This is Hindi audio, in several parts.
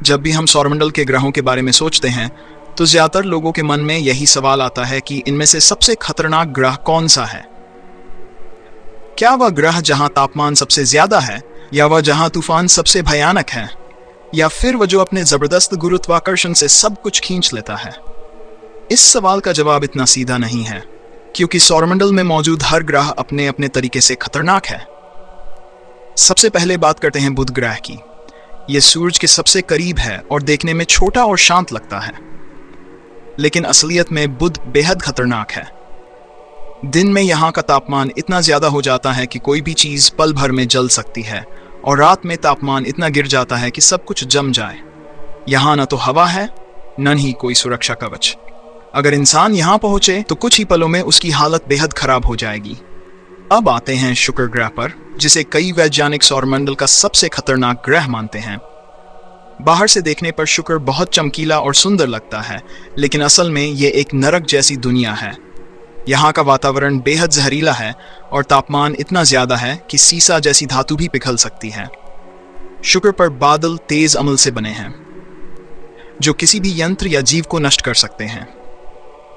जब भी हम सौरमंडल के ग्रहों के बारे में सोचते हैं तो ज्यादातर लोगों के मन में यही सवाल आता है कि इनमें से सबसे खतरनाक ग्रह कौन सा है। क्या वह ग्रह जहां तापमान सबसे ज्यादा है, या वह जहां तूफान सबसे भयानक है, या फिर वह जो अपने जबरदस्त गुरुत्वाकर्षण से सब कुछ खींच लेता है। इस सवाल का जवाब इतना सीधा नहीं है, क्योंकि सौरमंडल में मौजूद हर ग्रह अपने अपने तरीके से खतरनाक है। सबसे पहले बात करते हैं बुध ग्रह की। यह सूरज के सबसे करीब है और देखने में छोटा और शांत लगता है, लेकिन असलियत में बुध बेहद खतरनाक है। दिन में यहाँ का तापमान इतना ज्यादा हो जाता है कि कोई भी चीज पल भर में जल सकती है, और रात में तापमान इतना गिर जाता है कि सब कुछ जम जाए। यहाँ न तो हवा है, न ही कोई सुरक्षा कवच। अगर इंसान यहाँ पहुंचे तो कुछ ही पलों में उसकी हालत बेहद खराब हो जाएगी। अब आते हैं शुक्र ग्रह पर, जिसे कई वैज्ञानिक सौरमंडल का सबसे खतरनाक ग्रह मानते हैं। बाहर से देखने पर शुक्र बहुत चमकीला और सुंदर लगता है, लेकिन असल में ये एक नरक जैसी दुनिया है। यहाँ का वातावरण बेहद जहरीला है और तापमान इतना ज्यादा है कि सीसा जैसी धातु भी पिघल सकती है। शुक्र पर बादल तेज अमल से बने हैं, जो किसी भी यंत्र या जीव को नष्ट कर सकते हैं।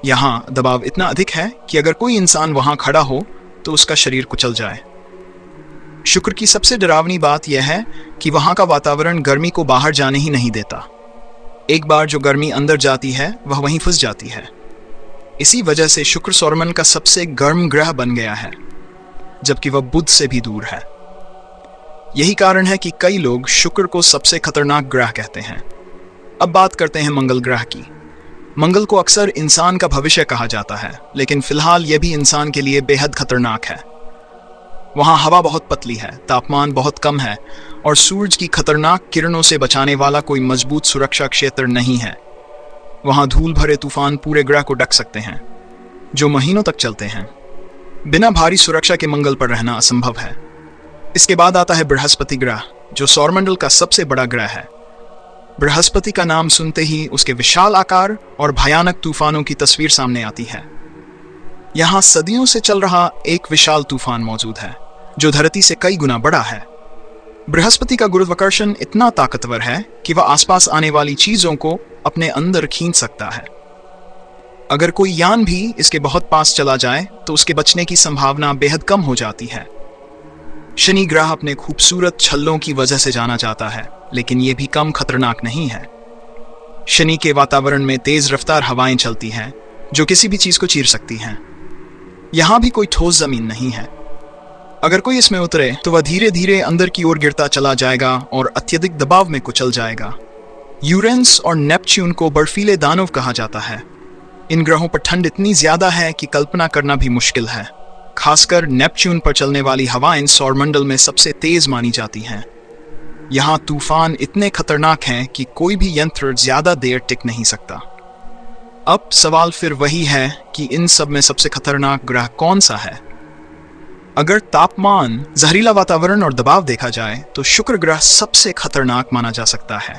यहाँ दबाव इतना अधिक है कि अगर कोई इंसान वहां खड़ा हो तो उसका शरीर कुचल जाए। शुक्र की सबसे डरावनी बात यह है कि वहां का वातावरण गर्मी को बाहर जाने ही नहीं देता। एक बार जो गर्मी अंदर जाती है वह वहीं फंस जाती है। इसी वजह से शुक्र सौरमंडल का सबसे गर्म ग्रह बन गया है, जबकि वह बुध से भी दूर है। यही कारण है कि कई लोग शुक्र को सबसे खतरनाक ग्रह कहते हैं। अब बात करते हैं मंगल ग्रह की। मंगल को अक्सर इंसान का भविष्य कहा जाता है, लेकिन फिलहाल यह भी इंसान के लिए बेहद खतरनाक है। वहां हवा बहुत पतली है, तापमान बहुत कम है, और सूरज की खतरनाक किरणों से बचाने वाला कोई मजबूत सुरक्षा क्षेत्र नहीं है। वहां धूल भरे तूफान पूरे ग्रह को ढक सकते हैं, जो महीनों तक चलते हैं। बिना भारी सुरक्षा के मंगल पर रहना असंभव है। इसके बाद आता है बृहस्पति ग्रह, जो सौरमंडल का सबसे बड़ा ग्रह है। बृहस्पति का नाम सुनते ही उसके विशाल आकार और भयानक तूफानों की तस्वीर सामने आती है। यहाँ सदियों से चल रहा एक विशाल तूफान मौजूद है, जो धरती से कई गुना बड़ा है। बृहस्पति का गुरुत्वाकर्षण इतना ताकतवर है कि वह आसपास आने वाली चीजों को अपने अंदर खींच सकता है। अगर कोई यान भी इसके बहुत पास चला जाए तो उसके बचने की संभावना बेहद कम हो जाती है। शनि ग्रह अपने खूबसूरत छल्लों की वजह से जाना जाता है, लेकिन यह भी कम खतरनाक नहीं है। शनि के वातावरण में तेज रफ्तार हवाएं चलती हैं, जो किसी भी चीज को चीर सकती हैं। यहां भी कोई ठोस जमीन नहीं है। अगर कोई इसमें उतरे तो वह धीरे धीरे अंदर की ओर गिरता चला जाएगा और अत्यधिक दबाव में कुचल जाएगा। यूरेनस और नेपच्यून को बर्फीले दानव कहा जाता है। इन ग्रहों पर ठंड इतनी ज्यादा है कि कल्पना करना भी मुश्किल है। खासकर नेपच्यून पर चलने वाली हवाएं सौरमंडल में सबसे तेज मानी जाती हैं। यहाँ तूफान इतने खतरनाक हैं कि कोई भी यंत्र ज्यादा देर टिक नहीं सकता। अब सवाल फिर वही है कि इन सब में सबसे खतरनाक ग्रह कौन सा है। अगर तापमान, जहरीला वातावरण और दबाव देखा जाए तो शुक्र ग्रह सबसे खतरनाक माना जा सकता है।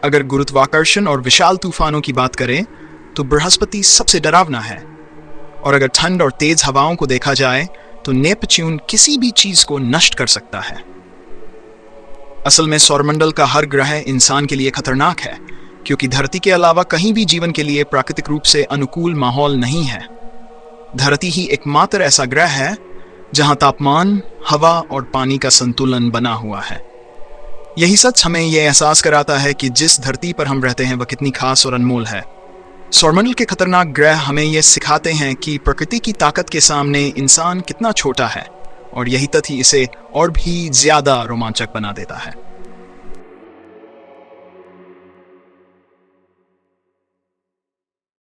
अगर गुरुत्वाकर्षण और विशाल तूफानों की बात करें तो बृहस्पति सबसे डरावना है, और अगर ठंड और तेज हवाओं को देखा जाए तो नेपच्यून किसी भी चीज को नष्ट कर सकता है। असल में सौरमंडल का हर ग्रह इंसान के लिए खतरनाक है, क्योंकि धरती के अलावा कहीं भी जीवन के लिए प्राकृतिक रूप से अनुकूल माहौल नहीं है। धरती ही एकमात्र ऐसा ग्रह है जहां तापमान, हवा और पानी का संतुलन बना हुआ है। यही सच हमें यह एहसास कराता है कि जिस धरती पर हम रहते हैं वह कितनी खास और अनमोल है। सौरमंडल के खतरनाक ग्रह हमें यह सिखाते हैं कि प्रकृति की ताकत के सामने इंसान कितना छोटा है, और यही तथ्य इसे और भी ज्यादा रोमांचक बना देता है।